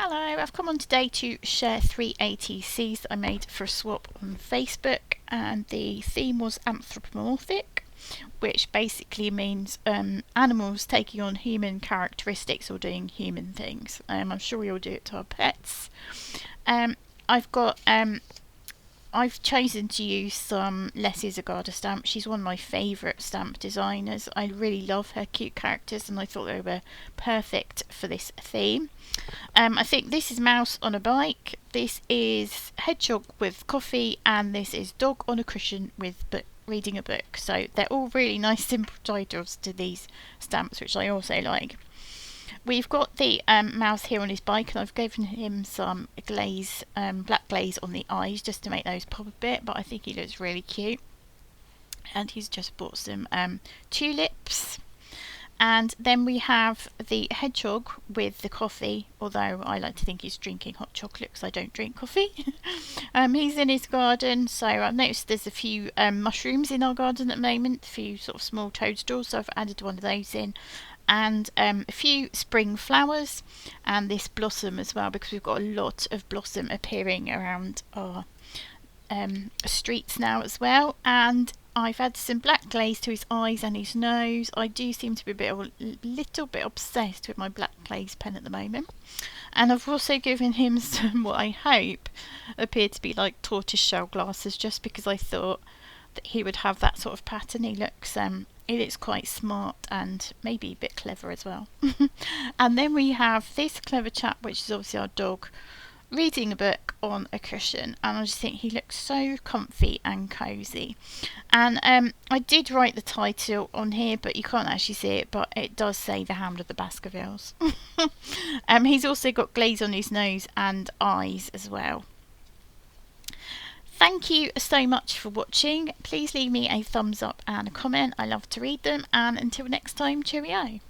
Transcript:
Hello, I've come on today to share 3 ATCs that I made for a swap on Facebook, and the theme was Anthropomorphic, which basically means animals taking on human characteristics or doing human things. I'm sure we all do it to our pets. I've got I've chosen to use some Leslie Zagada stamps. She's one of my favourite stamp designers. I really love her cute characters and I thought they were perfect for this theme. I think this is Mouse on a Bike, this is Hedgehog with coffee, and this is Dog on a Cushion with reading a book. So they're all really nice simple titles to these stamps, which I also like. We've got the mouse here on his bike, and I've given him some glaze, black glaze on the eyes just to make those pop a bit, but I think he looks really cute. And he's just bought some tulips. And then we have the hedgehog with the coffee, although I like to think he's drinking hot chocolate because I don't drink coffee. He's in his garden, so I've noticed there's a few mushrooms in our garden at the moment, a few sort of small toadstools, so I've added one of those in. And a few spring flowers and this blossom as well, because we've got a lot of blossom appearing around our streets now as well. And I've added some black glaze to his eyes and his nose. I do seem to be a little bit obsessed with my black glaze pen at the moment. And I've also given him some what I hope appear to be like tortoiseshell glasses, just because I thought that he would have that sort of pattern. He looks quite smart and maybe a bit clever as well. And then we have this clever chap, which is obviously our dog, reading a book on a cushion, and I just think he looks so comfy and cozy. And I did write the title on here, but you can't actually see it, but it does say The Hound of the Baskervilles. He's also got glaze on his nose and eyes as well. Thank you so much for watching. Please leave me a thumbs up and a comment. I love to read them, and until next time, cheerio.